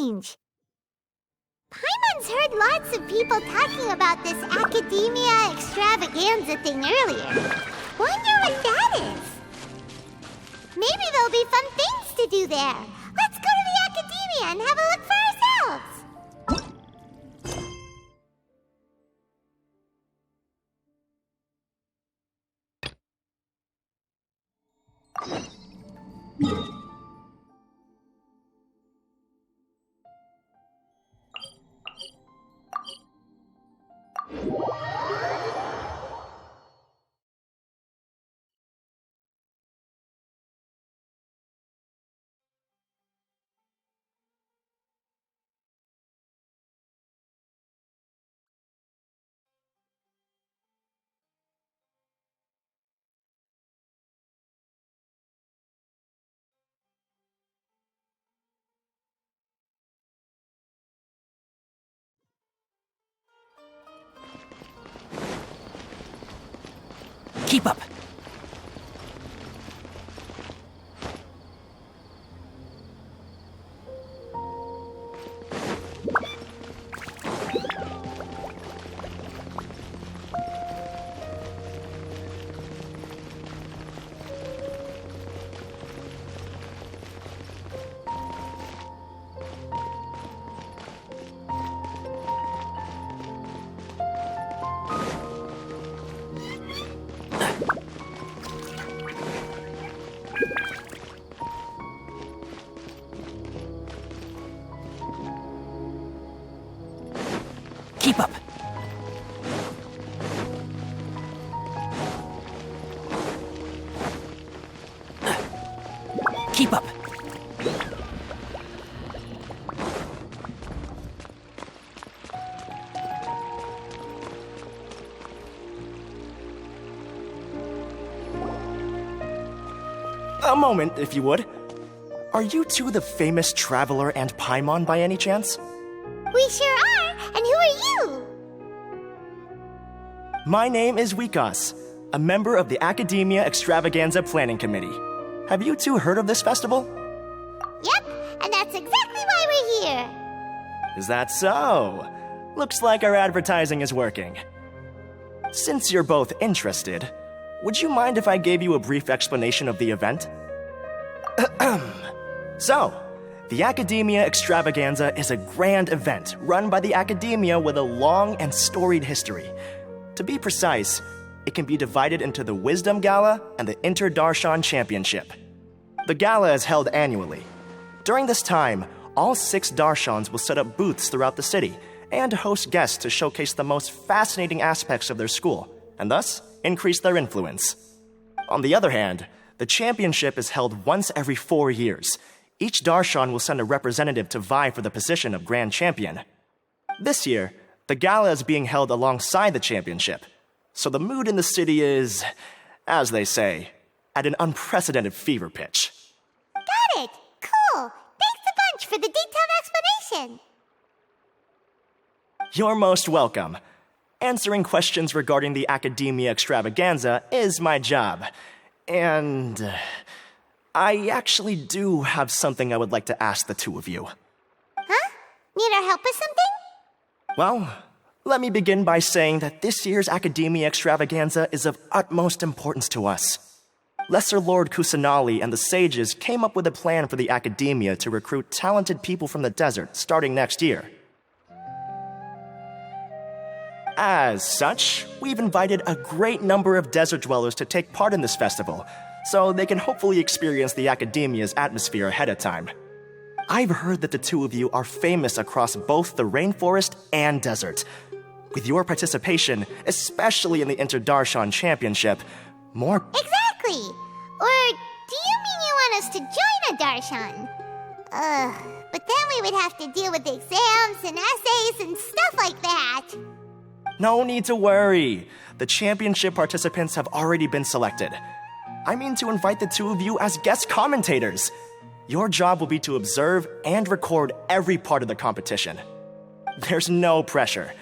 strange. Paimon's heard lots of people talking about this academia extravaganza thing earlier. Wonder what that is. Maybe there'll be fun things to do there. Let's go to the academia and have a look for ourselves. Keep up. Keep up. Keep up. A moment, if you would. Are you two the famous Traveler and Paimon by any chance? We sure are. And who are you? My name is Wikas, a member of the Academia Extravaganza Planning Committee. Have you two heard of this festival? Yep, and that's exactly why we're here. Is that so? Looks like our advertising is working. Since you're both interested, would you mind if I gave you a brief explanation of the event? So, the Academia Extravaganza is a grand event run by the Academia with a long and storied history. To be precise, it can be divided into the Wisdom Gala and the Inter-Darshan Championship. The gala is held annually. During this time, all 6 Darshans will set up booths throughout the city and host guests to showcase the most fascinating aspects of their school, and thus increase their influence. On the other hand, the championship is held once every 4 years. Each Darshan will send a representative to vie for the position of Grand Champion. This year, the gala is being held alongside the championship, so the mood in the city is, as they say, at an unprecedented fever pitch. Got it! Cool! Thanks a bunch for the detailed explanation! You're most welcome. Answering questions regarding the Academia Extravaganza is my job. And I actually do have something I would like to ask the two of you. Huh? Need our help with something? Well, let me begin by saying that this year's Academia Extravaganza is of utmost importance to us. Lesser Lord Kusanali and the sages came up with a plan for the Academia to recruit talented people from the desert starting next year. As such, we've invited a great number of desert dwellers to take part in this festival, so they can hopefully experience the Academia's atmosphere ahead of time. I've heard that the two of you are famous across both the rainforest and desert. With your participation, especially in the Inter-Darshan Championship, more... Exactly! Or do you mean you want us to join a Darshan? But then we would have to deal with exams and essays and stuff like that. No need to worry. The championship participants have already been selected. I mean to invite the two of you as guest commentators. Your job will be to observe and record every part of the competition. There's no pressure.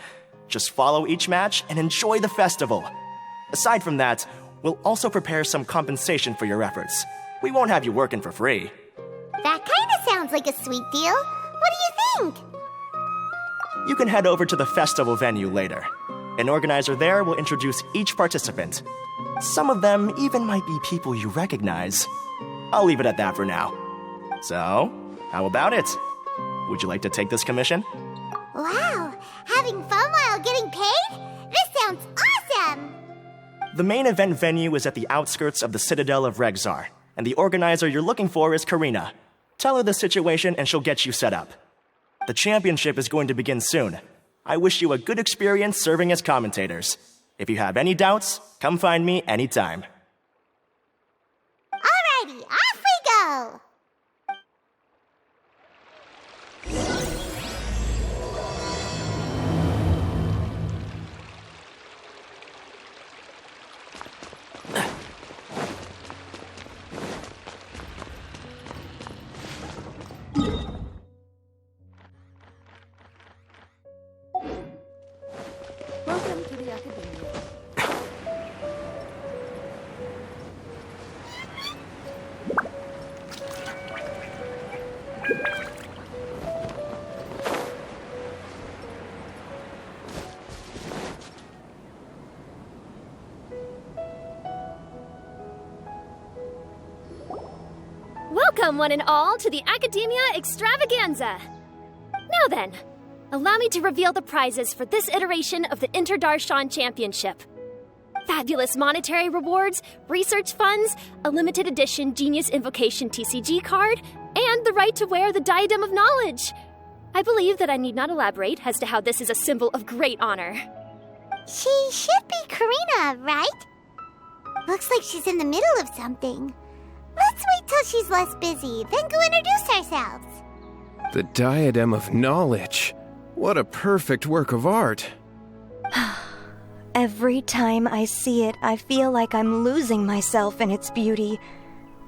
Just follow each match and enjoy the festival. Aside from that, we'll also prepare some compensation for your efforts. We won't have you working for free. That kind of sounds like a sweet deal. What do you think? You can head over to the festival venue later. An organizer there will introduce each participant. Some of them even might be people you recognize. I'll leave it at that for now. So, how about it? Would you like to take this commission? Wow, having fun while getting paid? This sounds awesome! The main event venue is at the outskirts of the Citadel of Regzar, and the organizer you're looking for is Karina. Tell her the situation and she'll get you set up. The championship is going to begin soon. I wish you a good experience serving as commentators. If you have any doubts, come find me anytime. Alrighty, off we go! Welcome to the Academia. Welcome, one and all, to the Academia Extravaganza! Now then, allow me to reveal the prizes for this iteration of the Inter-Darshan Championship. Fabulous monetary rewards, research funds, a limited edition Genius Invocation TCG card, and the right to wear the Diadem of Knowledge. I believe that I need not elaborate as to how this is a symbol of great honor. She should be Karina, right? Looks like she's in the middle of something. Let's wait till she's less busy, then go introduce ourselves. The Diadem of Knowledge. What a perfect work of art. Every time I see it, I feel like I'm losing myself in its beauty.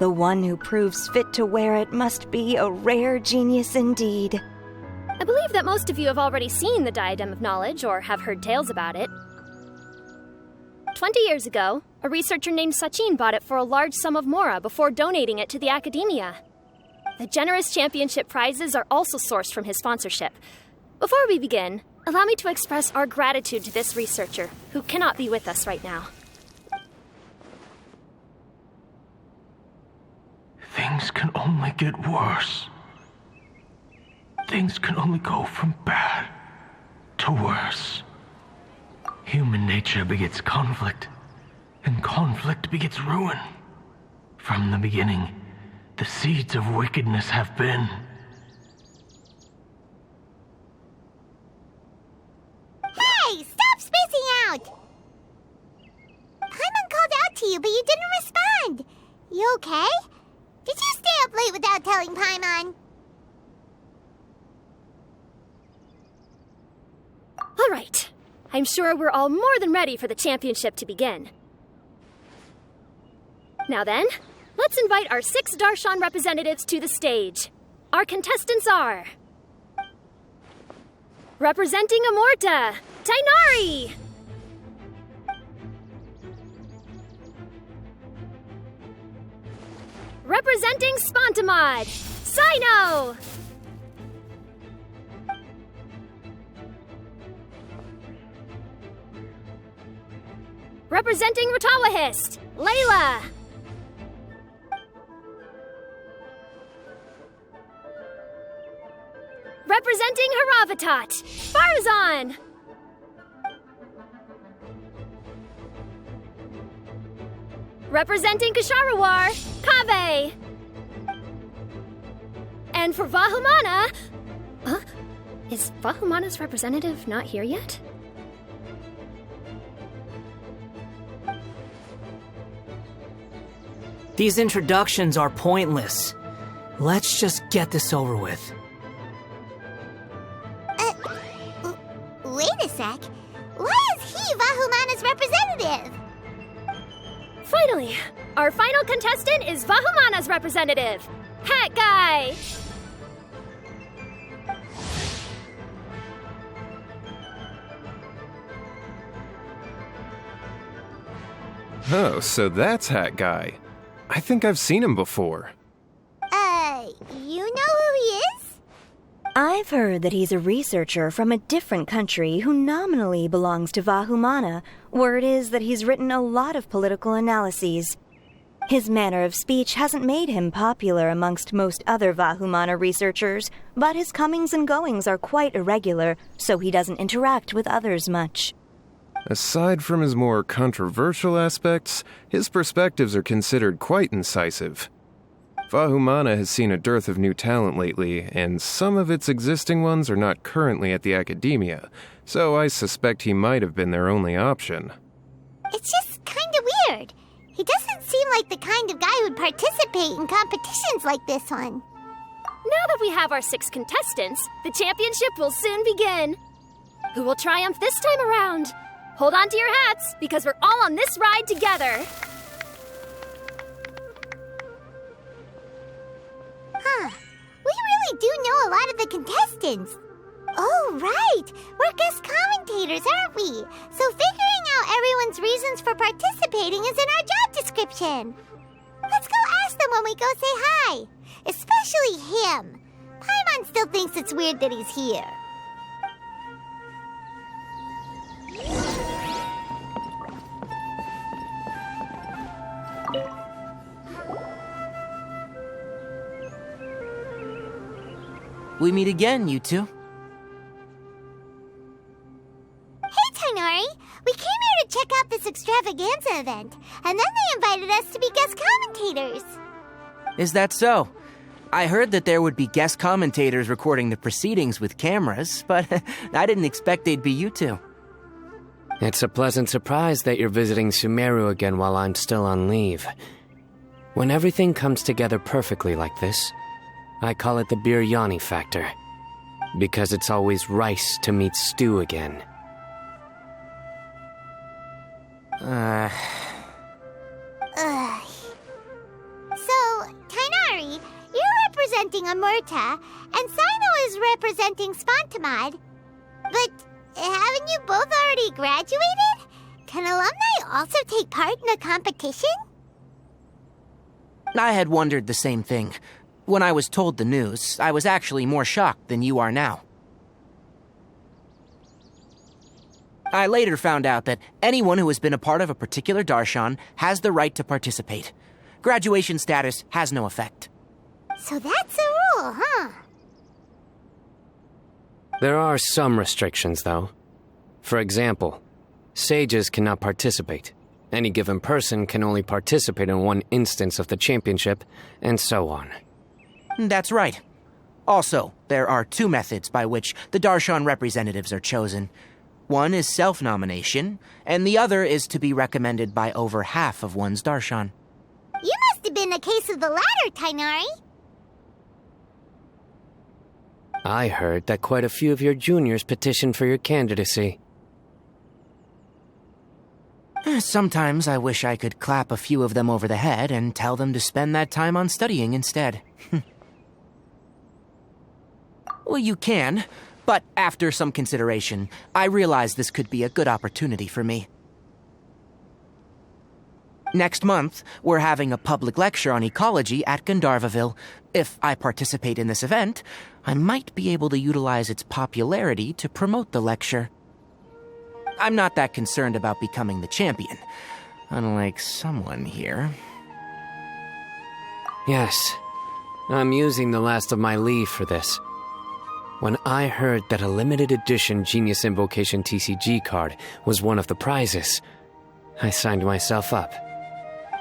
The one who proves fit to wear it must be a rare genius indeed. I believe that most of you have already seen the Diadem of Knowledge or have heard tales about it. 20 years ago, a researcher named Sachin bought it for a large sum of mora before donating it to the Academia. The generous championship prizes are also sourced from his sponsorship. Before we begin, allow me to express our gratitude to this researcher, who cannot be with us right now. Things can only get worse. Things can only go from bad to worse. Human nature begets conflict, and conflict begets ruin. From the beginning, the seeds of wickedness have been. Hey, stop spacing out! Paimon called out to you, but you didn't respond. You okay? Did you stay up late without telling Paimon? All right. I'm sure we're all more than ready for the championship to begin. Now then, let's invite our 6 Darshan representatives to the stage. Our contestants are... Representing Amorta, Tainari! Representing Spontamod, Sino! Representing Ratawahist, Layla! Representing Haravatat, Farazan! Representing Kasharawar, Kaveh! And for Vahumana... Is Vahumana's representative not here yet? These introductions are pointless. Let's just get this over with. Wait a sec. Why is he Vahumana's representative? Finally, our final contestant is Vahumana's representative, Hat Guy! Oh, so that's Hat Guy. I think I've seen him before. You know who he is? I've heard that he's a researcher from a different country who nominally belongs to Vahumana. Word is that he's written a lot of political analyses. His manner of speech hasn't made him popular amongst most other Vahumana researchers, but his comings and goings are quite irregular, so he doesn't interact with others much. Aside from his more controversial aspects, his perspectives are considered quite incisive. Vahumana has seen a dearth of new talent lately, and some of its existing ones are not currently at the academia, so I suspect he might have been their only option. It's just kinda weird. He doesn't seem like the kind of guy who'd participate in competitions like this one. Now that we have our 6 contestants, the championship will soon begin. Who will triumph this time around? Hold on to your hats, because we're all on this ride together. Huh. We really do know a lot of the contestants. Oh, right. We're guest commentators, aren't we? So figuring out everyone's reasons for participating is in our job description. Let's go ask them when we go say hi. Especially him. Paimon still thinks it's weird that he's here. We meet again, you two. Hey, Tainari! We came here to check out this extravaganza event, and then they invited us to be guest commentators. Is that so? I heard that there would be guest commentators recording the proceedings with cameras, but I didn't expect they'd be you two. It's a pleasant surprise that you're visiting Sumeru again while I'm still on leave. When everything comes together perfectly like this, I call it the biryani factor, because it's always rice to meet stew again. Ugh. So, Tainari, you're representing Amurta, and Sino is representing Spontamad. But haven't you both already graduated? Can alumni also take part in a competition? I had wondered the same thing. When I was told the news, I was actually more shocked than you are now. I later found out that anyone who has been a part of a particular darshan has the right to participate. Graduation status has no effect. So that's a rule, huh? There are some restrictions, though. For example, sages cannot participate. Any given person can only participate in one instance of the championship, and so on. That's right. Also, there are 2 methods by which the darshan representatives are chosen. One is self-nomination, and the other is to be recommended by over half of one's darshan. You must have been a case of the latter, Tainari. I heard that quite a few of your juniors petitioned for your candidacy. Sometimes I wish I could clap a few of them over the head and tell them to spend that time on studying instead. Well, you can, but after some consideration, I realize this could be a good opportunity for me. Next month, we're having a public lecture on ecology at Gandharvaville. If I participate in this event, I might be able to utilize its popularity to promote the lecture. I'm not that concerned about becoming the champion, unlike someone here. Yes, I'm using the last of my leave for this. When I heard that a limited edition Genius Invocation TCG card was one of the prizes, I signed myself up.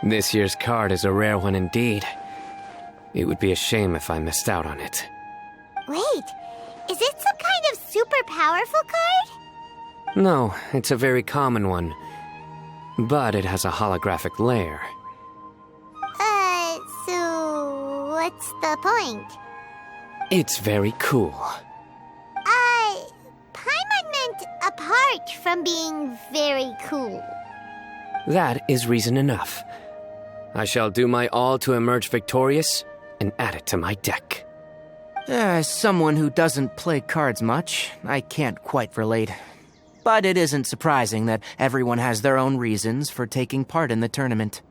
This year's card is a rare one indeed. It would be a shame if I missed out on it. Wait, is it some kind of super powerful card? No, it's a very common one. But it has a holographic layer. So what's the point? It's very cool. Paimon meant apart from being very cool. That is reason enough. I shall do my all to emerge victorious and add it to my deck. As someone who doesn't play cards much, I can't quite relate. But it isn't surprising that everyone has their own reasons for taking part in the tournament.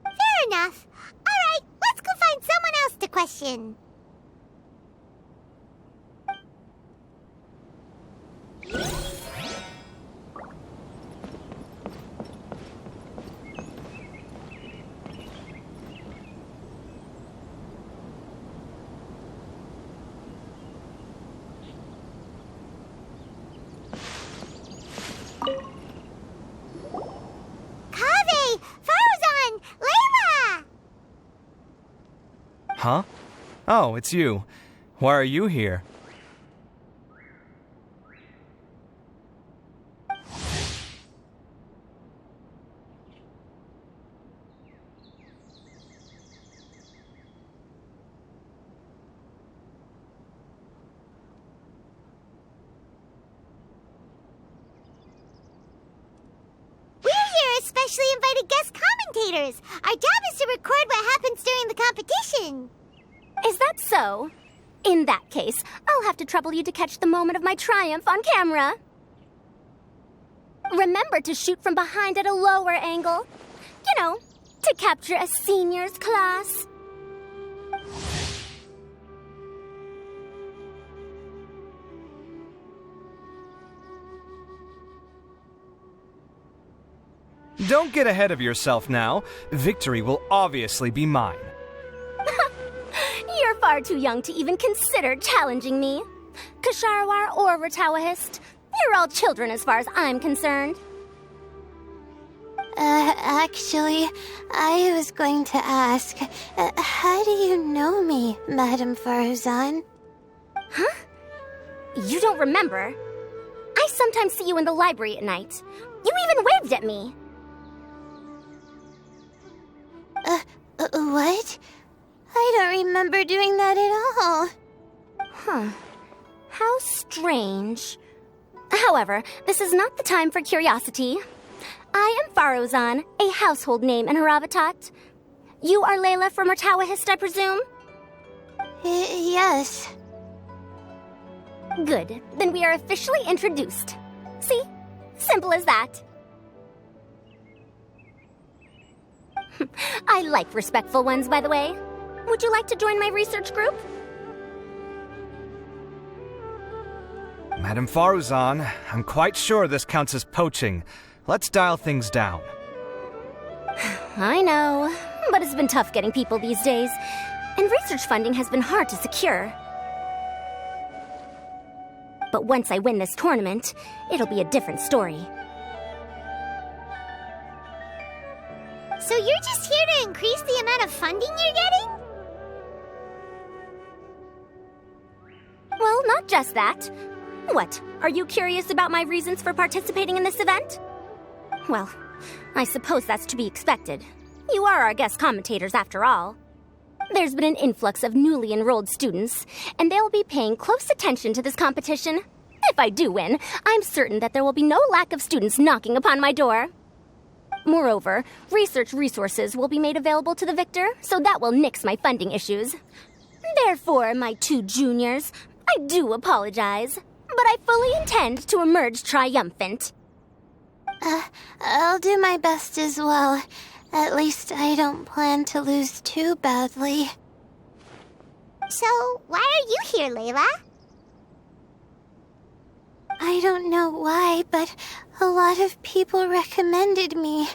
Fair enough. All right, let's go find someone else to question. Huh? Oh, it's you. Why are you here? Especially invited guest commentators. Our job is to record what happens during the competition. Is that so? In that case, I'll have to trouble you to catch the moment of my triumph on camera. Remember to shoot from behind at a lower angle. You know, to capture a seniors class. Don't get ahead of yourself now. Victory will obviously be mine. You're far too young to even consider challenging me. Kasharwar or Ratawahist, you're all children as far as I'm concerned. Actually, I was going to ask, how do you know me, Madame Faruzan? Huh? You don't remember? I sometimes see you in the library at night. You even waved at me. What? I don't remember doing that at all. Huh. How strange. However, this is not the time for curiosity. I am Faruzan, a household name in Haravatat. You are Layla from Ratawahist, I presume? Yes. Good. Then we are officially introduced. See? Simple as that. I like respectful ones, by the way. Would you like to join my research group? Madame Faruzan, I'm quite sure this counts as poaching. Let's dial things down. I know, but it's been tough getting people these days, and research funding has been hard to secure. But once I win this tournament, it'll be a different story. So you're just here to increase the amount of funding you're getting? Well, not just that. What, are you curious about my reasons for participating in this event? Well, I suppose that's to be expected. You are our guest commentators, after all. There's been an influx of newly enrolled students, and they'll be paying close attention to this competition. If I do win, I'm certain that there will be no lack of students knocking upon my door. Moreover, research resources will be made available to the victor, so that will nix my funding issues. Therefore, my two juniors, I do apologize, but I fully intend to emerge triumphant. I'll do my best as well. At least I don't plan to lose too badly. So, why are you here, Layla? I don't know why, but a lot of people recommended me.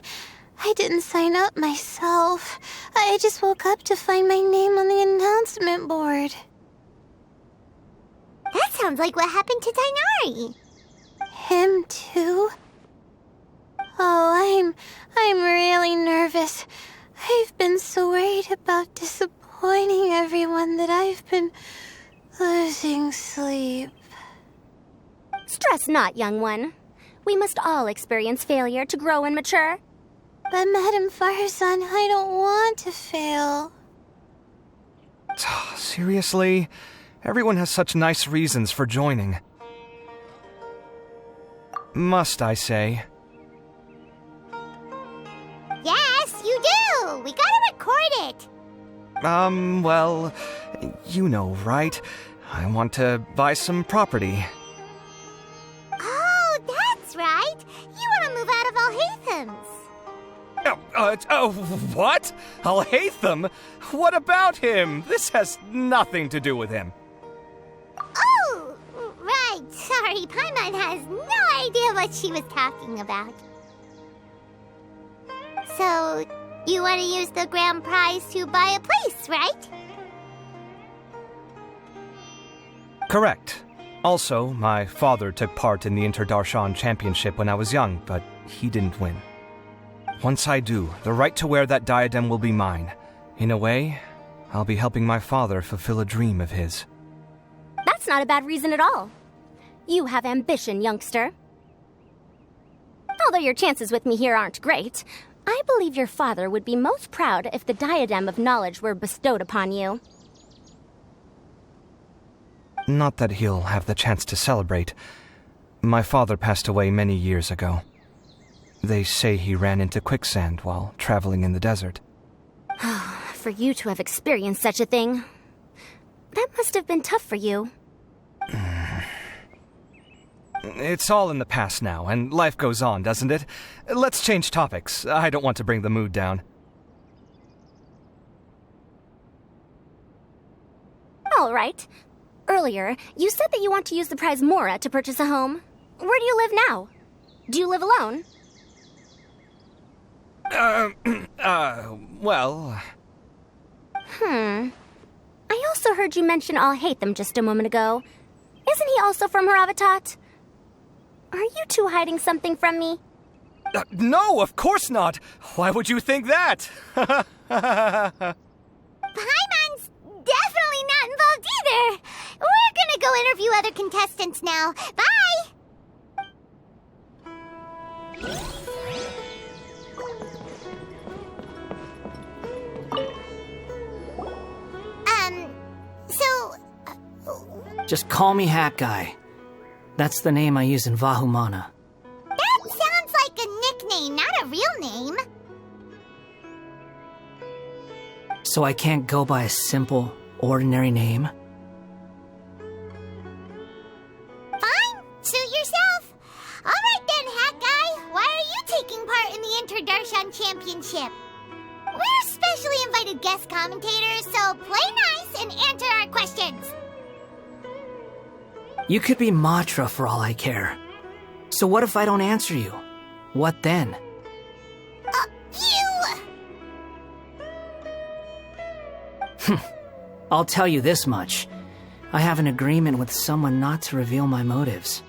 I didn't sign up myself. I just woke up to find my name on the announcement board. That sounds like what happened to Dainari. Him too? Oh, I'm really nervous. I've been so worried about disappointing everyone that I've been losing sleep. Stress not, young one. We must all experience failure to grow and mature. But Madame Faruzan, I don't want to fail. Seriously? Everyone has such nice reasons for joining. Must I say? Yes, you do! We gotta record it! Well, you know, right? I want to buy some property. Oh, that's right! You want to move out of Alhatham's. What? Alhatham? What about him? This has nothing to do with him. Oh, right. Sorry, Paimon has no idea what she was talking about. So, you want to use the grand prize to buy a place, right? Correct. Also, my father took part in the Inter-Darshan Championship when I was young, but he didn't win. Once I do, the right to wear that diadem will be mine. In a way, I'll be helping my father fulfill a dream of his. That's not a bad reason at all. You have ambition, youngster. Although your chances with me here aren't great, I believe your father would be most proud if the diadem of knowledge were bestowed upon you. Not that he'll have the chance to celebrate. My father passed away many years ago. They say he ran into quicksand while traveling in the desert. For you to have experienced such a thing, that must have been tough for you. It's all in the past now, and life goes on, doesn't it? Let's change topics. I don't want to bring the mood down. All right. Earlier, you said that you want to use the prize Mora to purchase a home. Where do you live now? Do you live alone? Well... I also heard you mention I'll hate them just a moment ago. Isn't he also from Haravatat? Are you two hiding something from me? No, of course not! Why would you think that? Paimon's definitely not involved either! We're gonna go interview other contestants now. Bye! Just call me Hat Guy. That's the name I use in Vahumana. That sounds like a nickname, not a real name. So I can't go by a simple, ordinary name? Fine, suit yourself. Alright then, Hat Guy, why are you taking part in the Inter-Darshan Championship? We're specially invited guest commentators, so play nice and answer our questions. You could be Matra for all I care. So what if I don't answer you? What then? I'll tell you this much. I have an agreement with someone not to reveal my motives.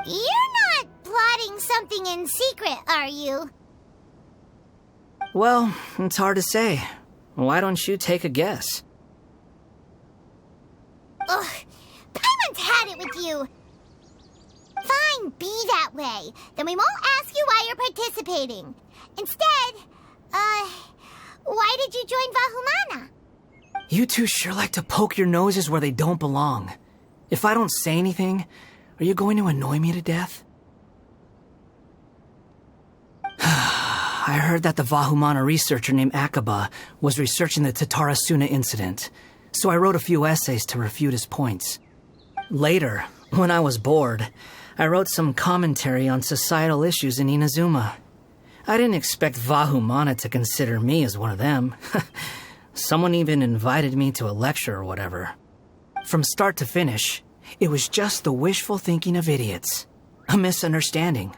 You're not plotting something in secret, are you? Well, it's hard to say. Why don't you take a guess? Ugh, Paimon's had it with you. Fine, be that way. Then we won't ask you why you're participating. Instead, why did you join Vahumana? You two sure like to poke your noses where they don't belong. If I don't say anything, are you going to annoy me to death? I heard that the Vahumana researcher named Akaba was researching the Tatarasuna incident, so I wrote a few essays to refute his points. Later, when I was bored, I wrote some commentary on societal issues in Inazuma. I didn't expect Vahumana to consider me as one of them. Someone even invited me to a lecture or whatever. From start to finish, it was just the wishful thinking of idiots. A misunderstanding.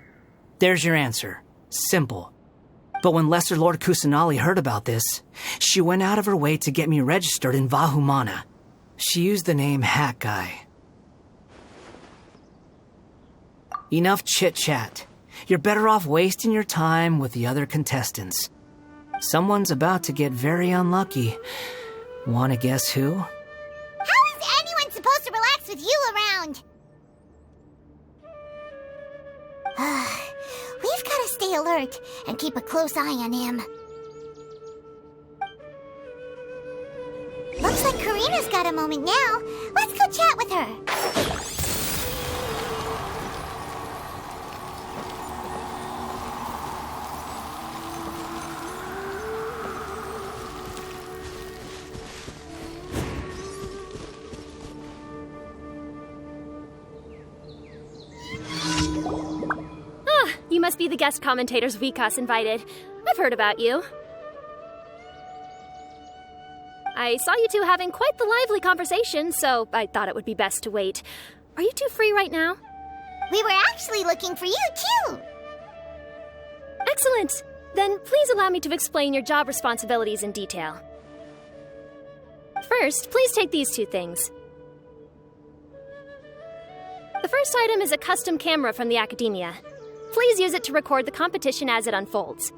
There's your answer. Simple. But when Lesser Lord Kusanali heard about this, she went out of her way to get me registered in Vahumana. She used the name Hat Guy. Enough chit-chat. You're better off wasting your time with the other contestants. Someone's about to get very unlucky. Wanna guess who? How is anyone supposed to relax with you around? We've gotta stay alert and keep a close eye on him. Looks like Karina's got a moment now. Let's go chat with her. You must be the guest commentators Vikas invited. I've heard about you. I saw you two having quite the lively conversation, so I thought it would be best to wait. Are you two free right now? We were actually looking for you, too. Excellent. Then please allow me to explain your job responsibilities in detail. First, please take these two things. The first item is a custom camera from the Academia. Please use it to record the competition as it unfolds.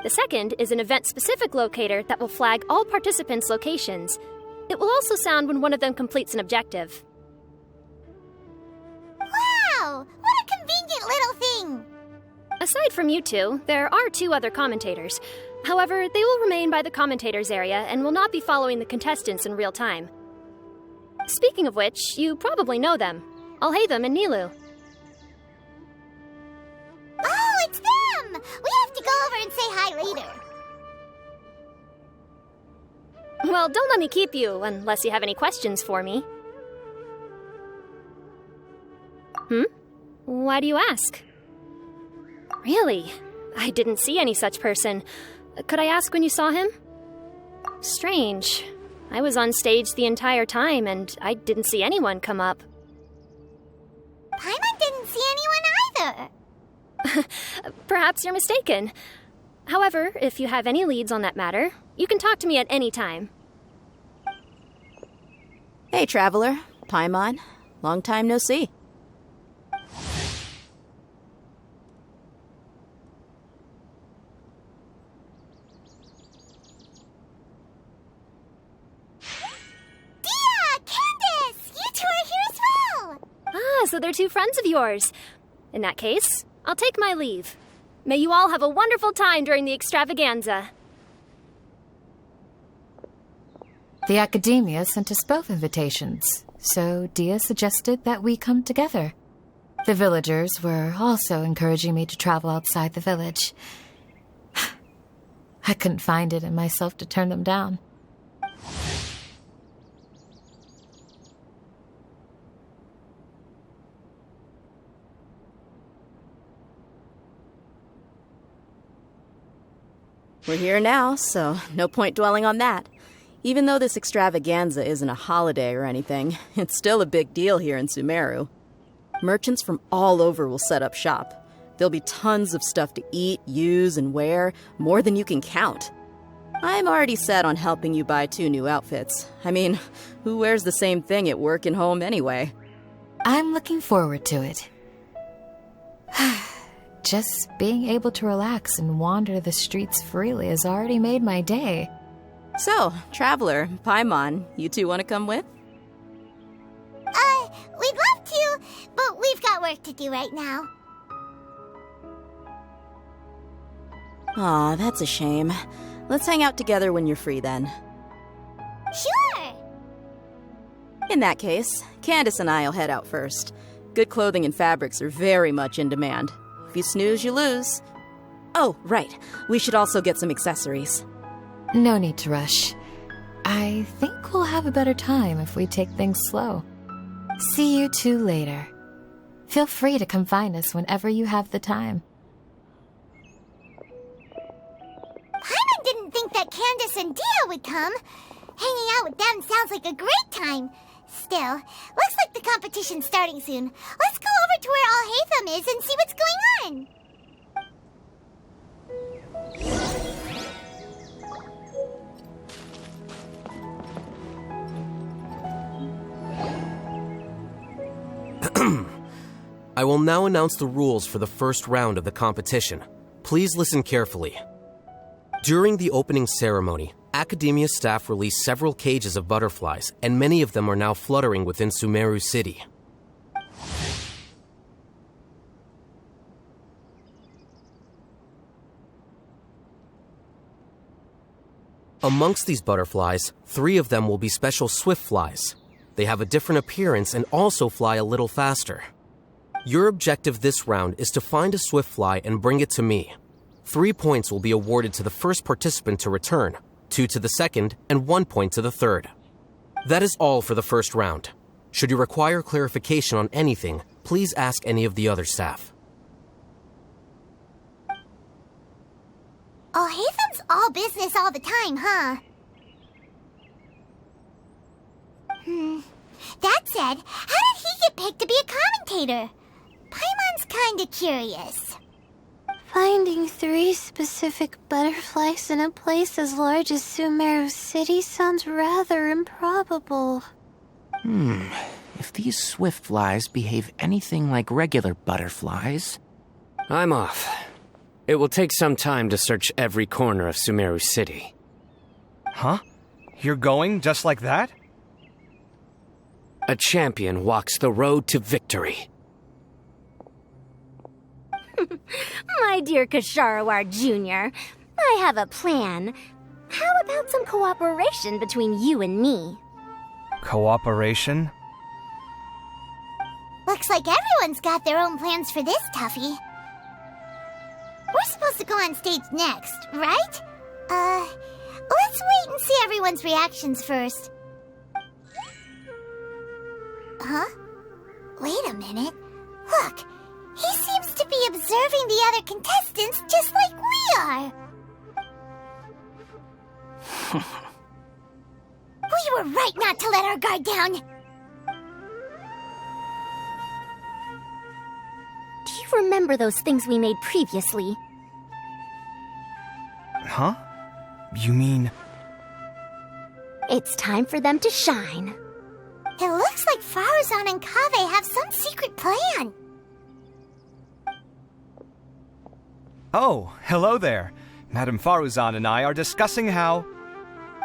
The second is an event-specific locator that will flag all participants' locations. It will also sound when one of them completes an objective. Wow! What a convenient little thing! Aside from you two, there are 2 other commentators. However, they will remain by the commentators area and will not be following the contestants in real time. Speaking of which, you probably know them. Alhaitham and Nilu. Oh, it's them! We have to go over and say hi later. Well, don't let me keep you, unless you have any questions for me. Why do you ask? Really? I didn't see any such person. Could I ask when you saw him? Strange. I was on stage the entire time, and I didn't see anyone come up. Paimon didn't see anyone either. Perhaps you're mistaken. However, if you have any leads on that matter, you can talk to me at any time. Hey, traveler. Paimon. Long time no see. So they're 2 friends of yours. In that case, I'll take my leave. May you all have a wonderful time during the extravaganza. The Academia sent us both invitations, so Dia suggested that we come together. The villagers were also encouraging me to travel outside the village. I couldn't find it in myself to turn them down. We're here now, so no point dwelling on that. Even though this extravaganza isn't a holiday or anything, it's still a big deal here in Sumeru. Merchants from all over will set up shop. There'll be tons of stuff to eat, use, and wear, more than you can count. I'm already set on helping you buy 2 new outfits. I mean, who wears the same thing at work and home anyway? I'm looking forward to it. Just being able to relax and wander the streets freely has already made my day. So, traveler, Paimon, you 2 want to come with? We'd love to, but we've got work to do right now. Aw, that's a shame. Let's hang out together when you're free then. Sure! In that case, Candace and I'll head out first. Good clothing and fabrics are very much in demand. If you snooze, you lose. Oh, right. We should also get some accessories. No need to rush. I think we'll have a better time if we take things slow. See you 2 later. Feel free to come find us whenever you have the time. Paimon didn't think that Candace and Dia would come. Hanging out with them sounds like a great time. Still, looks like the competition's starting soon. Let's go over to where Alhaitham is and see what's going on. I will now announce the rules for the first round of the competition. Please listen carefully. During the opening ceremony, Academia staff released several cages of butterflies, and many of them are now fluttering within Sumeru City. Amongst these butterflies, 3 of them will be special swift flies. They have a different appearance and also fly a little faster. Your objective this round is to find a swift fly and bring it to me. 3 points will be awarded to the first participant to return, 2 to the second, and 1 point to the third. That is all for the first round. Should you require clarification on anything, please ask any of the other staff. Alhaitham's all business all the time, huh? That said, how did he get picked to be a commentator? Paimon's kinda curious. Finding 3 specific butterflies in a place as large as Sumeru City sounds rather improbable. If these swift flies behave anything like regular butterflies... I'm off. It will take some time to search every corner of Sumeru City. Huh? You're going just like that? A champion walks the road to victory. My dear Kasharawar Jr., I have a plan. How about some cooperation between you and me? Cooperation? Looks like everyone's got their own plans for this, Tuffy. We're supposed to go on stage next, right? Let's wait and see everyone's reactions first. Huh? Wait a minute. Look, he seems to be observing the other contestants just like we are. We were right not to let our guard down. Do you remember those things we made previously? Huh? You mean... It's time for them to shine. It looks like Faruzan and Kaveh have some secret plan. Oh, hello there. Madame Faruzan and I are discussing how...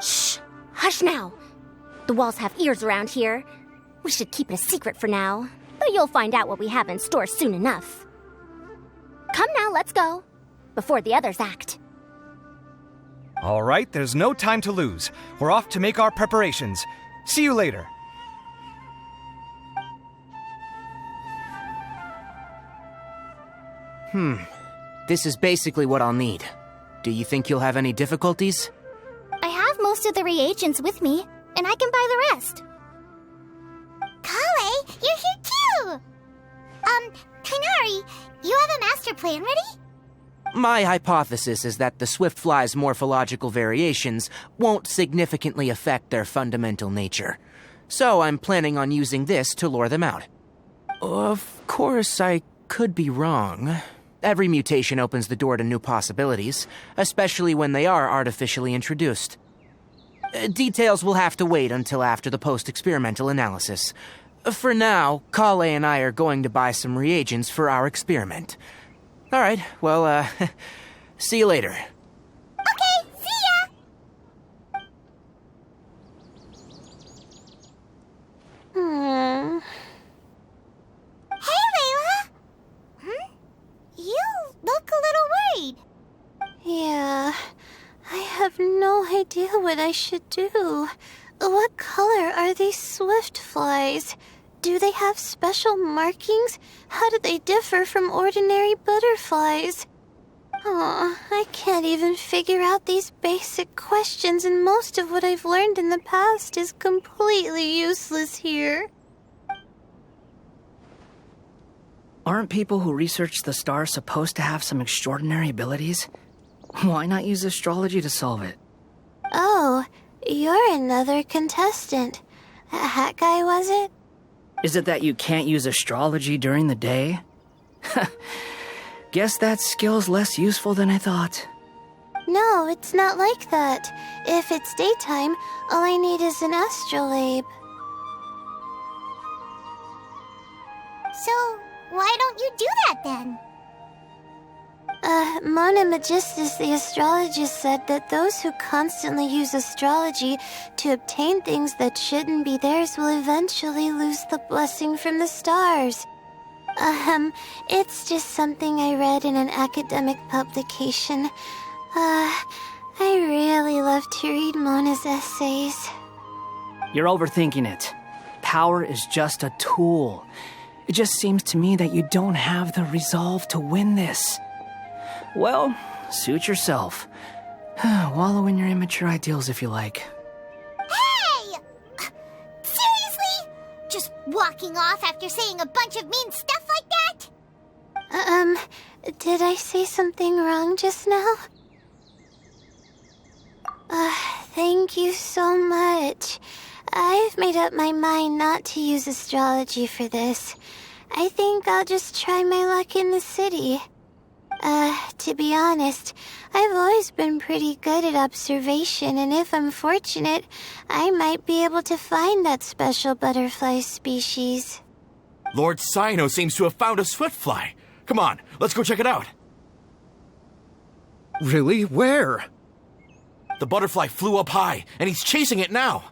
Shh! Hush now! The walls have ears around here. We should keep it a secret for now, but you'll find out what we have in store soon enough. Come now, let's go, before the others act. All right, there's no time to lose. We're off to make our preparations. See you later. This is basically what I'll need. Do you think you'll have any difficulties? I have most of the reagents with me, and I can buy the rest. Kale, you're here too! Kainari, you have a master plan ready? My hypothesis is that the Swiftfly's morphological variations won't significantly affect their fundamental nature. So I'm planning on using this to lure them out. Of course, I could be wrong. Every mutation opens the door to new possibilities, especially when they are artificially introduced. Details will have to wait until after the post-experimental analysis. For now, Kale and I are going to buy some reagents for our experiment. Alright, well, see you later. Okay, see ya! Hey, Layla! You look a little worried. Yeah, I have no idea what I should do. What color are these swift flies? Do they have special markings? How do they differ from ordinary butterflies? I can't even figure out these basic questions, and most of what I've learned in the past is completely useless here. Aren't people who research the stars supposed to have some extraordinary abilities? Why not use astrology to solve it? Oh, you're another contestant. A hat guy, was it? Is it that you can't use astrology during the day? Guess that skill's less useful than I thought. No, it's not like that. If it's daytime, all I need is an astrolabe. So, why don't you do that then? Mona Magistus the astrologist said that those who constantly use astrology to obtain things that shouldn't be theirs will eventually lose the blessing from the stars. It's just something I read in an academic publication. I really love to read Mona's essays. You're overthinking it. Power is just a tool. It just seems to me that you don't have the resolve to win this. Well, suit yourself. Wallow in your immature ideals if you like. Hey! Seriously? Just walking off after saying a bunch of mean stuff like that? Did I say something wrong just now? Thank you so much. I've made up my mind not to use astrology for this. I think I'll just try my luck in the city. To be honest, I've always been pretty good at observation, and if I'm fortunate, I might be able to find that special butterfly species. Lord Sino seems to have found a swiftfly. Come on, let's go check it out. Really? Where? The butterfly flew up high, and he's chasing it now.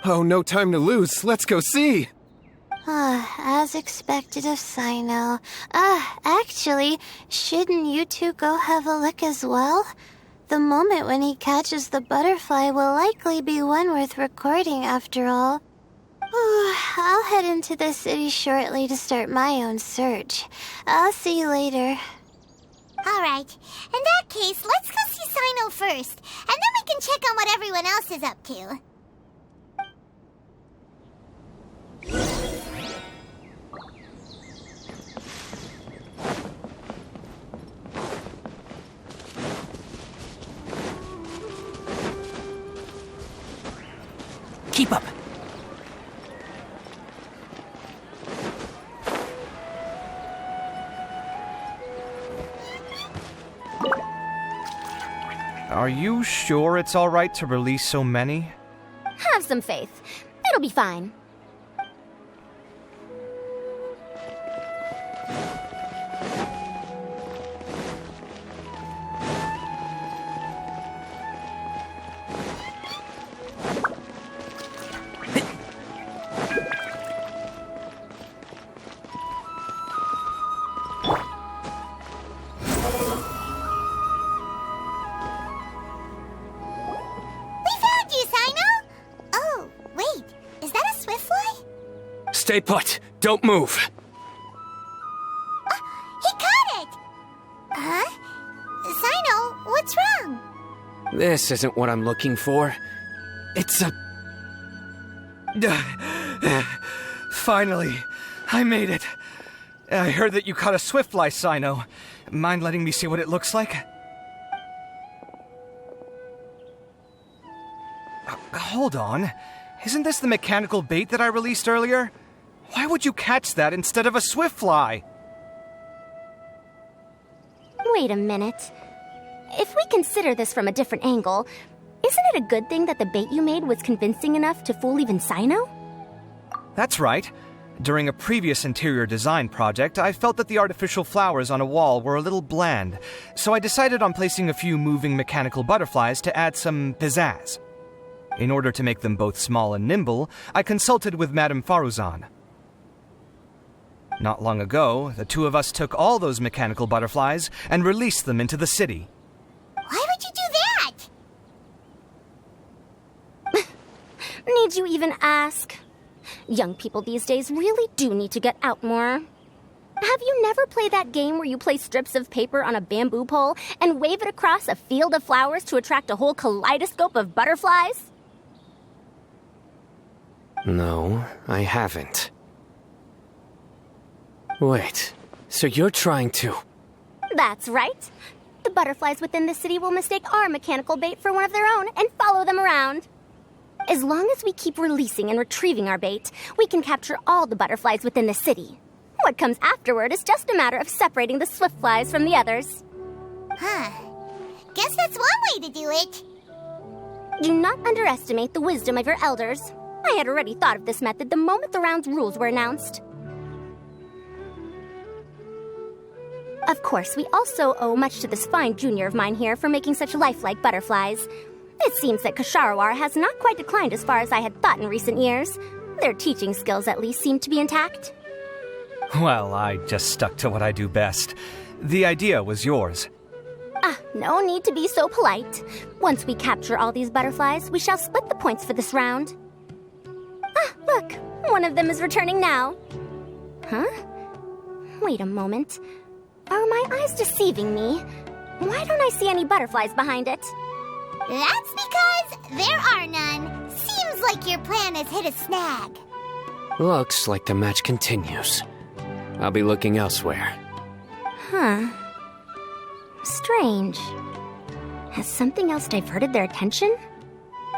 Oh, no time to lose. Let's go see. As expected of Sino. Actually, shouldn't you two go have a look as well? The moment when he catches the butterfly will likely be one worth recording after all. I'll head into the city shortly to start my own search. I'll see you later. Alright, in that case, let's go see Sino first, and then we can check on what everyone else is up to. Keep up. Are you sure it's all right to release so many? Have some faith. It'll be fine. Stay put. Don't move. He caught it! Huh? Sino, what's wrong? This isn't what I'm looking for. It's a... Finally, I made it. I heard that you caught a swiftfly, Sino. Mind letting me see what it looks like? Hold on. Isn't this the mechanical bait that I released earlier? Why would you catch that instead of a swiftfly? Wait a minute. If we consider this from a different angle, isn't it a good thing that the bait you made was convincing enough to fool even Sino? That's right. During a previous interior design project, I felt that the artificial flowers on a wall were a little bland, so I decided on placing a few moving mechanical butterflies to add some pizzazz. In order to make them both small and nimble, I consulted with Madame Faruzan. Not long ago, the two of us took all those mechanical butterflies and released them into the city. Why would you do that? Need you even ask? Young people these days really do need to get out more. Have you never played that game where you place strips of paper on a bamboo pole and wave it across a field of flowers to attract a whole kaleidoscope of butterflies? No, I haven't. Wait, so you're trying to... That's right. The butterflies within the city will mistake our mechanical bait for one of their own and follow them around. As long as we keep releasing and retrieving our bait, we can capture all the butterflies within the city. What comes afterward is just a matter of separating the swiftflies from the others. Huh. Guess that's one way to do it. Do not underestimate the wisdom of your elders. I had already thought of this method the moment the round's rules were announced. Of course, we also owe much to this fine junior of mine here for making such lifelike butterflies. It seems that Kasharawar has not quite declined as far as I had thought in recent years. Their teaching skills at least seem to be intact. Well, I just stuck to what I do best. The idea was yours. No need to be so polite. Once we capture all these butterflies, we shall split the points for this round. Look, one of them is returning now. Huh? Wait a moment. Are my eyes deceiving me? Why don't I see any butterflies behind it? That's because there are none. Seems like your plan has hit a snag. Looks like the match continues. I'll be looking elsewhere. Huh. Strange. Has something else diverted their attention?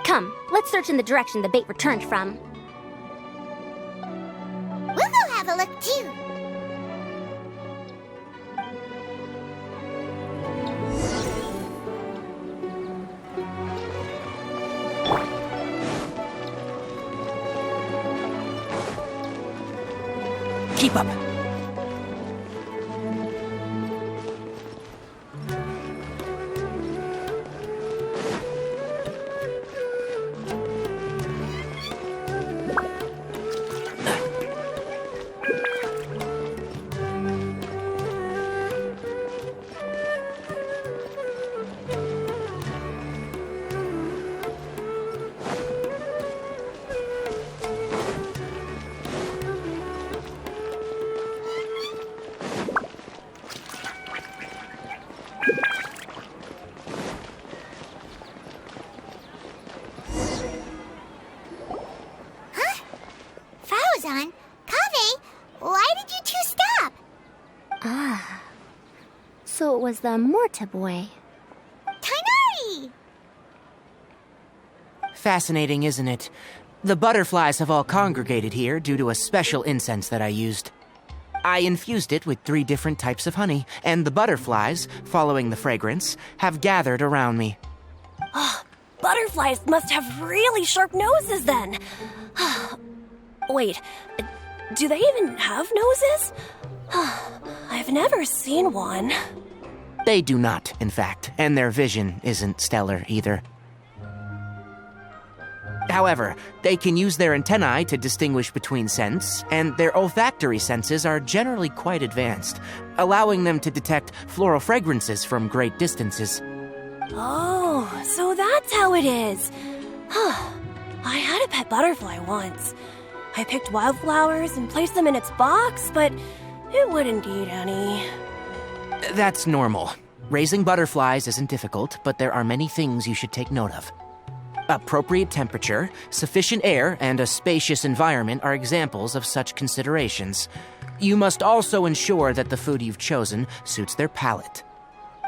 Come, let's search in the direction the bait returned from. We'll go have a look too. Keep up. Frozen? Kaveh, why did you two stop? Ah. So it was the Morta boy. Tainari! Fascinating, isn't it? The butterflies have all congregated here due to a special incense that I used. I infused it with 3 different types of honey, and the butterflies, following the fragrance, have gathered around me. Oh, butterflies must have really sharp noses then. Wait, do they even have noses? I've never seen one. They do not, in fact, and their vision isn't stellar either. However, they can use their antennae to distinguish between scents, and their olfactory senses are generally quite advanced, allowing them to detect floral fragrances from great distances. Oh, so that's how it is. I had a pet butterfly once. I picked wildflowers and placed them in its box, but it wouldn't eat any. That's normal. Raising butterflies isn't difficult, but there are many things you should take note of. Appropriate temperature, sufficient air, and a spacious environment are examples of such considerations. You must also ensure that the food you've chosen suits their palate.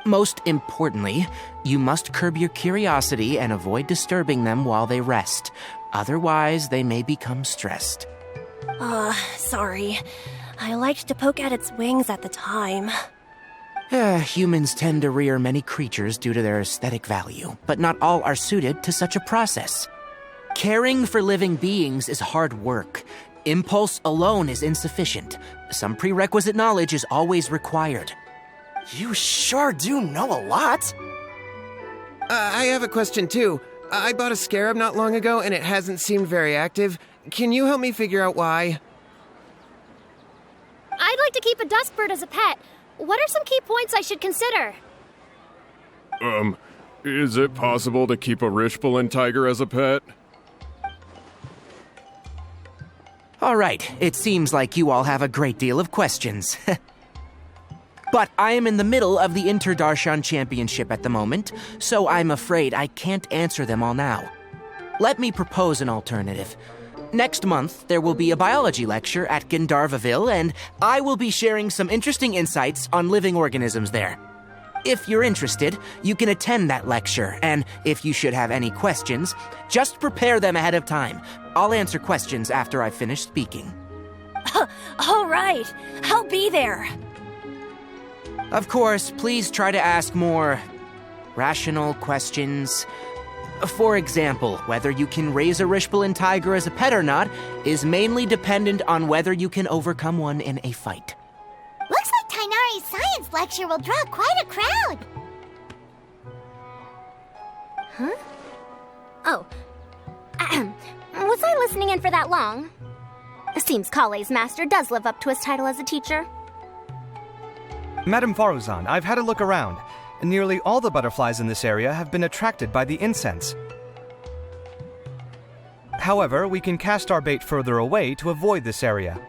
Most importantly, you must curb your curiosity and avoid disturbing them while they rest. Otherwise, they may become stressed. Sorry. I liked to poke at its wings at the time. Humans tend to rear many creatures due to their aesthetic value, but not all are suited to such a process. Caring for living beings is hard work. Impulse alone is insufficient. Some prerequisite knowledge is always required. You sure do know a lot. I have a question too. I bought a scarab not long ago and it hasn't seemed very active. Can you help me figure out why? I'd like to keep a dustbird as a pet. What are some key points I should consider? Is it possible to keep a Rishbalin tiger as a pet? All right, it seems like you all have a great deal of questions. But I am in the middle of the Inter-Darshan Championship at the moment, so I'm afraid I can't answer them all now. Let me propose an alternative. Next month, there will be a biology lecture at Gandharvaville, and I will be sharing some interesting insights on living organisms there. If you're interested, you can attend that lecture, and if you should have any questions, just prepare them ahead of time. I'll answer questions after I've finished speaking. All right, I'll be there. Of course, please try to ask more rational questions. For example, whether you can raise a Rishbalin tiger as a pet or not is mainly dependent on whether you can overcome one in a fight. Looks like Tainari's science lecture will draw quite a crowd. Huh? Oh. Was I listening in for that long? Seems Kale's master does live up to his title as a teacher. Madam Faruzan, I've had a look around. Nearly all the butterflies in this area have been attracted by the incense. However, we can cast our bait further away to avoid this area.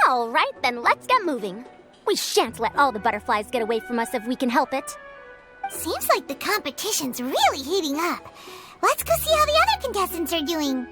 All right, then let's get moving. We shan't let all the butterflies get away from us if we can help it. Seems like the competition's really heating up. Let's go see how the other contestants are doing.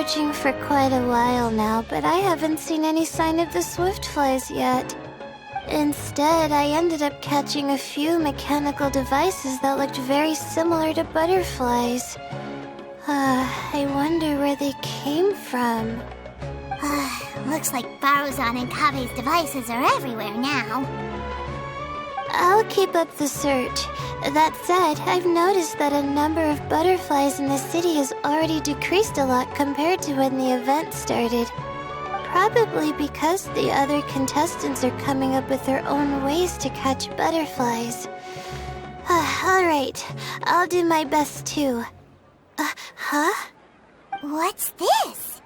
searching for quite a while now, but I haven't seen any sign of the swiftflies yet. Instead, I ended up catching a few mechanical devices that looked very similar to butterflies. I wonder where they came from. Looks like Baruzan and Kabe's devices are everywhere now. I'll keep up the search. That said, I've noticed that a number of butterflies in the city has already decreased a lot compared to when the event started. Probably because the other contestants are coming up with their own ways to catch butterflies. Alright, I'll do my best too. Huh? What's this?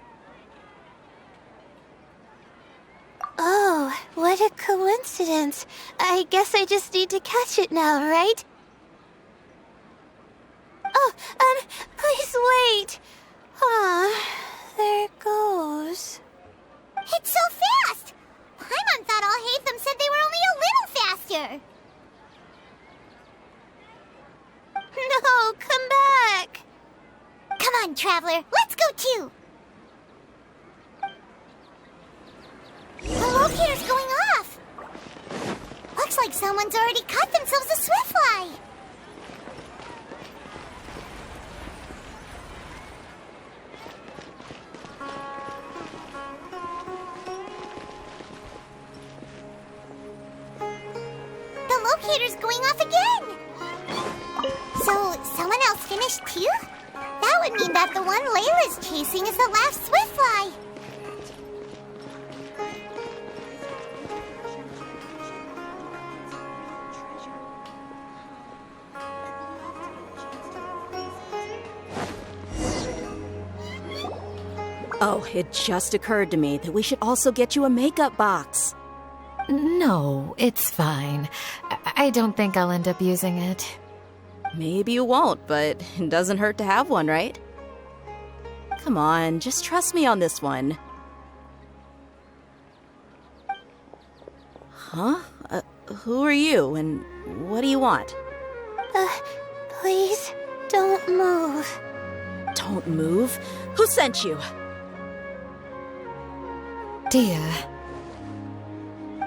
Oh, what a coincidence. I guess I just need to catch it now, right? Oh, please wait. There it goes. It's so fast! Paimon thought all Hatham said they were only a little faster. No, come back. Come on, Traveler, let's go too. The locator's going off. Looks like someone's already caught themselves a swiftfly. The locator's going off again. So, someone else finished too? That would mean that the one Layla's chasing is the last swiftfly. Oh, it just occurred to me that we should also get you a makeup box. No, it's fine. I don't think I'll end up using it. Maybe you won't, but it doesn't hurt to have one, right? Come on, just trust me on this one. Huh? Who are you, and what do you want? Please, don't move. Don't move? Who sent you? Dear.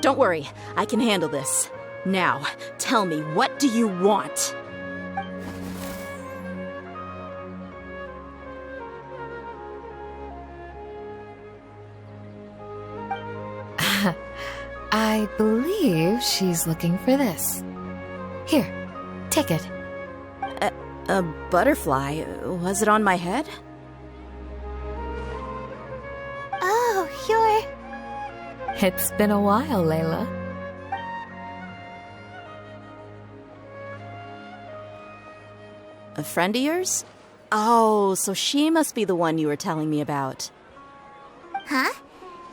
Don't worry, I can handle this. Now, tell me, what do you want? I believe she's looking for this. Here, take it. A butterfly? Was it on my head? Oh, you're... It's been a while, Layla. A friend of yours? Oh, so she must be the one you were telling me about. Huh?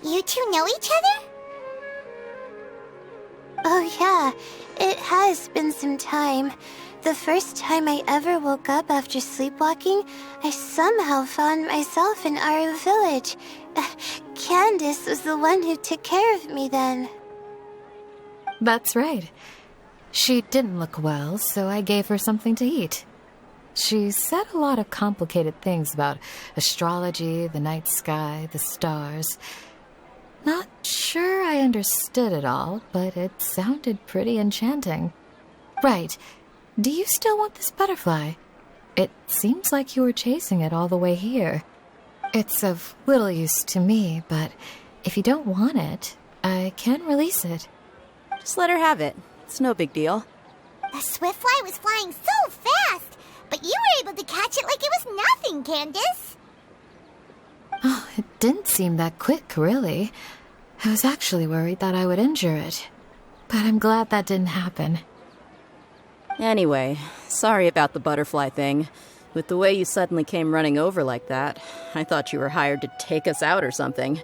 You two know each other? Oh yeah, it has been some time. The first time I ever woke up after sleepwalking, I somehow found myself in our village. Candace was the one who took care of me then. That's right. She didn't look well, so I gave her something to eat. She said a lot of complicated things about astrology, the night sky, the stars. Not sure I understood it all, but it sounded pretty enchanting. Right. Do you still want this butterfly? It seems like you were chasing it all the way here. It's of little use to me, but if you don't want it, I can release it. Just let her have it. It's no big deal. The swiftfly was flying so fast, but you were able to catch it like it was nothing, Candace. Oh, it didn't seem that quick, really. I was actually worried that I would injure it. But I'm glad that didn't happen. Anyway, sorry about the butterfly thing. With the way you suddenly came running over like that, I thought you were hired to take us out or something.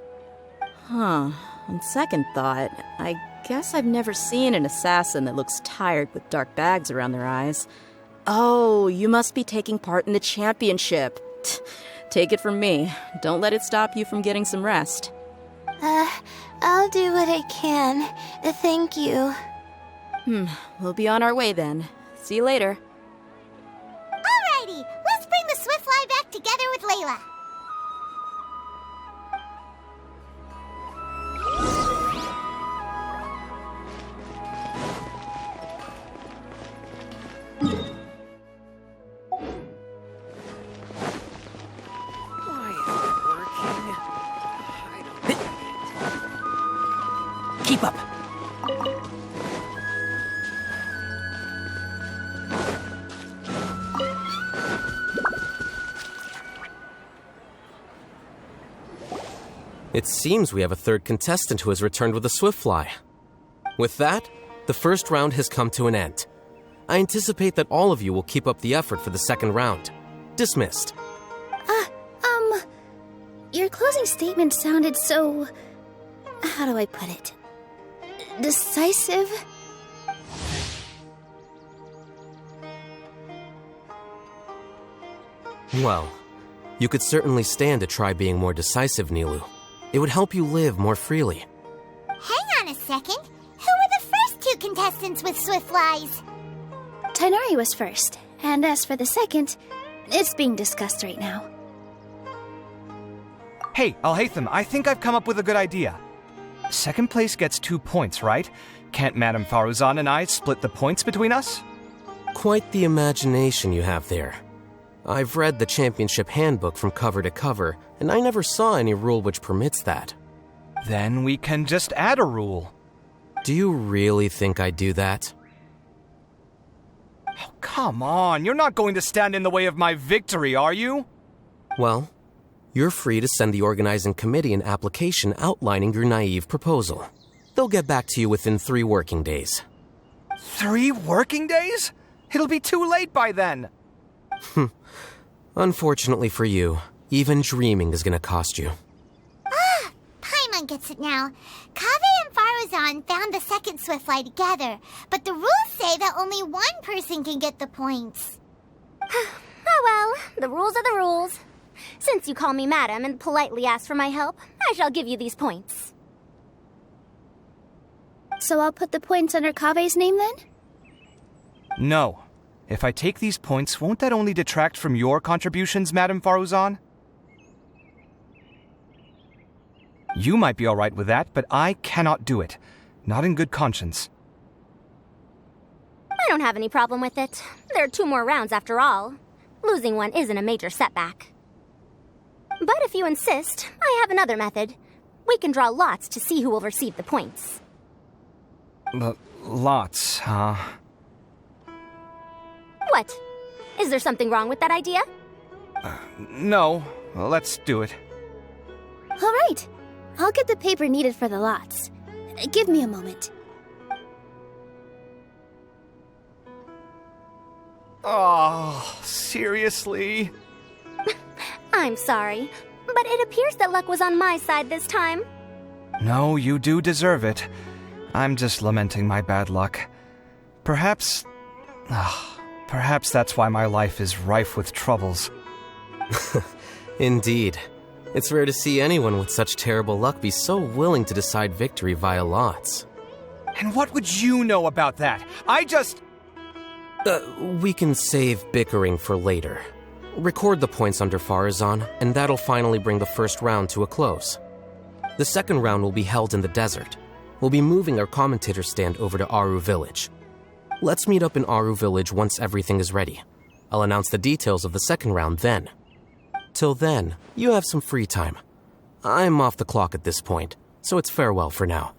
Huh. On second thought, I guess I've never seen an assassin that looks tired with dark bags around their eyes. Oh, you must be taking part in the championship. Take it from me. Don't let it stop you from getting some rest. I'll do what I can. Thank you. We'll be on our way then. See you later. Alrighty, let's bring the swiftfly back together with Layla. Keep up. It seems we have a third contestant who has returned with a swift fly. With that, the first round has come to an end. I anticipate that all of you will keep up the effort for the second round. Dismissed. Your closing statement sounded so... how do I put it? Decisive? Well, you could certainly stand to try being more decisive, Nilu. It would help you live more freely. Hang on a second. Who were the first two contestants with swift flies? Tighnari was first, and as for the second, it's being discussed right now. Hey, Alhaitham, I think I've come up with a good idea. Second place gets 2 points, right? Can't Madame Faruzan and I split the points between us? Quite the imagination you have there. I've read the championship handbook from cover to cover, and I never saw any rule which permits that. Then we can just add a rule. Do you really think I'd do that? Oh, come on, you're not going to stand in the way of my victory, are you? Well, you're free to send the organizing committee an application outlining your naive proposal. They'll get back to you within 3 working days. 3 working days? It'll be too late by then. Unfortunately for you, even dreaming is gonna cost you. Paimon gets it now. Kaveh and Faruzan found the second swift fly together, but the rules say that only one person can get the points. Oh well, the rules are the rules. Since you call me madam and politely ask for my help, I shall give you these points. So I'll put the points under Kaveh's name then? No. If I take these points, won't that only detract from your contributions, Madame Faruzan? You might be alright with that, but I cannot do it. Not in good conscience. I don't have any problem with it. There are 2 more rounds after all. Losing one isn't a major setback. But if you insist, I have another method. We can draw lots to see who will receive the points. Lots, huh? What? Is there something wrong with that idea? No. Well, let's do it. All right. I'll get the paper needed for the lots. Give me a moment. Oh, seriously? I'm sorry, but it appears that luck was on my side this time. No, you do deserve it. I'm just lamenting my bad luck. Perhaps that's why my life is rife with troubles. Indeed. It's rare to see anyone with such terrible luck be so willing to decide victory via lots. And what would you know about that? We can save bickering for later. Record the points under Faruzan, and that'll finally bring the first round to a close. The second round will be held in the desert. We'll be moving our commentator stand over to Aru Village. Let's meet up in Aru Village once everything is ready. I'll announce the details of the second round then. Till then, you have some free time. I'm off the clock at this point, so it's farewell for now.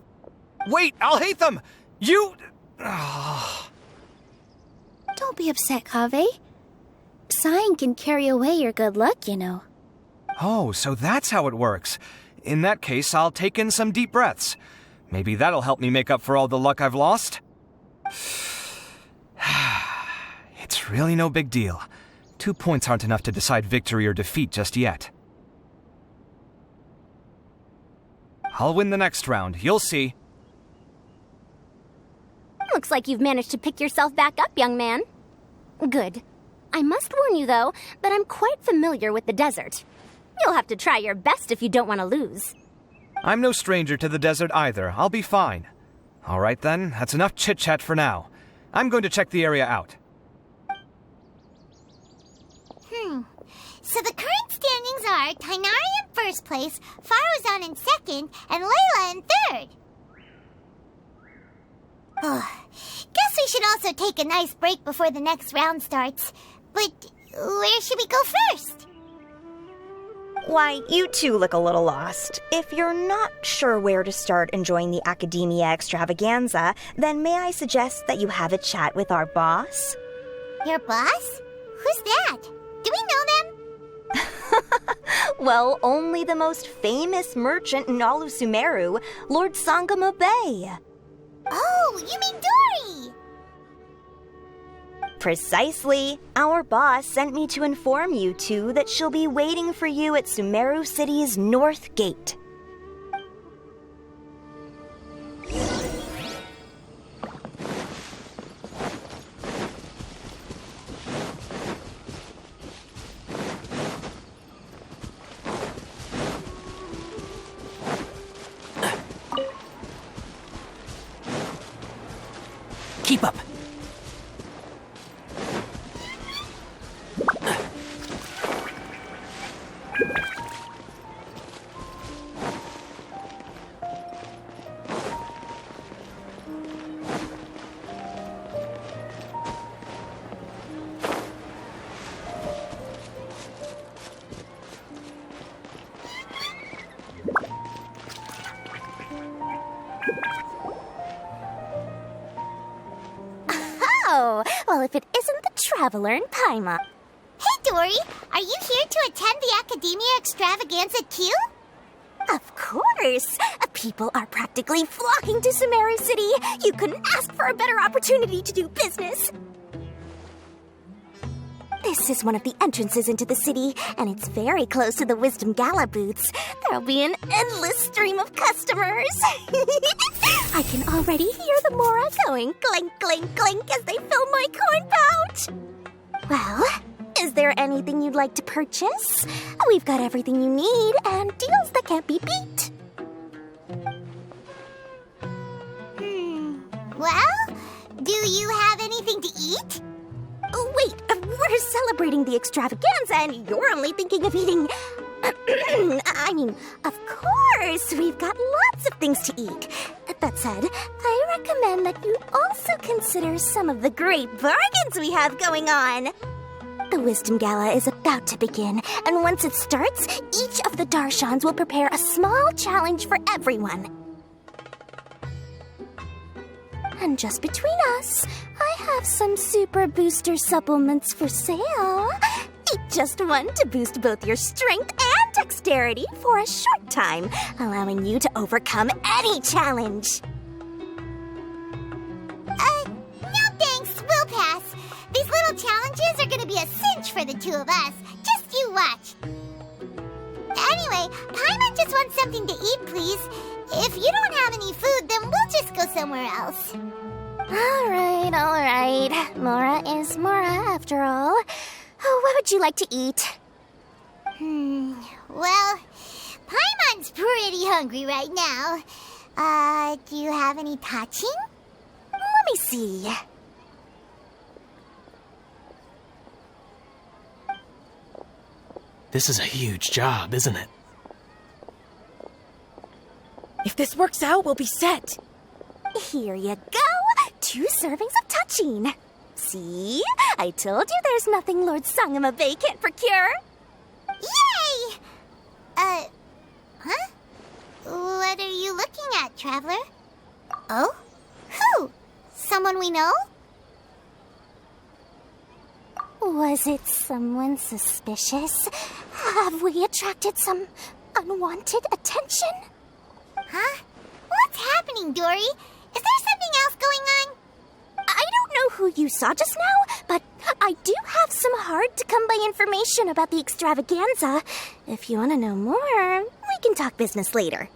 Wait, Alhaitham! You... Don't be upset, Kaveh. Sighing can carry away your good luck, you know. Oh, so that's how it works. In that case, I'll take in some deep breaths. Maybe that'll help me make up for all the luck I've lost. It's really no big deal. 2 points aren't enough to decide victory or defeat just yet. I'll win the next round, you'll see. Looks like you've managed to pick yourself back up, young man. Good. I must warn you, though, that I'm quite familiar with the desert. You'll have to try your best if you don't want to lose. I'm no stranger to the desert either. I'll be fine. All right then, that's enough chit-chat for now. I'm going to check the area out. So the current standings are Tighnari in first place, Faruzan in second, and Layla in third. Guess we should also take a nice break before the next round starts. But where should we go first? Why, you two look a little lost. If you're not sure where to start enjoying the Academia extravaganza, then may I suggest that you have a chat with our boss? Your boss? Who's that? Do we know them? Well, only the most famous merchant in all of Sumeru, Lord Sangamo Bay. Oh, you mean Dory! Precisely. Our boss sent me to inform you two that she'll be waiting for you at Sumeru City's North Gate. Keep up. Oh, well, if it isn't the traveler in Paimon. Hey, Dory! Are you here to attend the Academia extravaganza too? Of course! People are practically flocking to Sumeru City. You couldn't ask for a better opportunity to do business. This is one of the entrances into the city, and it's very close to the Wisdom Gala booths. There'll be an endless stream of customers. I can already hear the Mora going clink, clink, clink as they fill my coin pouch. Well, is there anything you'd like to purchase? We've got everything you need and deals that can't be beat. Well, do you have anything to eat? Wait, we're celebrating the extravaganza and you're only thinking of eating... I mean, of course, we've got lots of things to eat. That said, I recommend that you also consider some of the great bargains we have going on. The Wisdom Gala is about to begin, and once it starts, each of the darshans will prepare a small challenge for everyone. And just between us, I have some super booster supplements for sale. Eat just one to boost both your strength and dexterity for a short time, allowing you to overcome any challenge. No thanks, we'll pass. These little challenges are gonna be a cinch for the two of us. Just you watch. Anyway, Paimon just wants something to eat, please. If you don't have any food, then we'll just go somewhere else. All right. Mora is Mora, after all. Oh, what would you like to eat? Well, Paimon's pretty hungry right now. Do you have any touching? Let me see. This is a huge job, isn't it? If this works out, we'll be set. Here you go. 2 servings of touching. See? I told you there's nothing Lord Sangamo Bay can't procure. Yay! Huh? What are you looking at, Traveler? Oh? Who? Someone we know? Was it someone suspicious? Have we attracted some unwanted attention? Huh? What's happening, Dory? Is there something else going on? I don't know who you saw just now, but I do have some hard-to-come-by information about the extravaganza. If you want to know more, we can talk business later.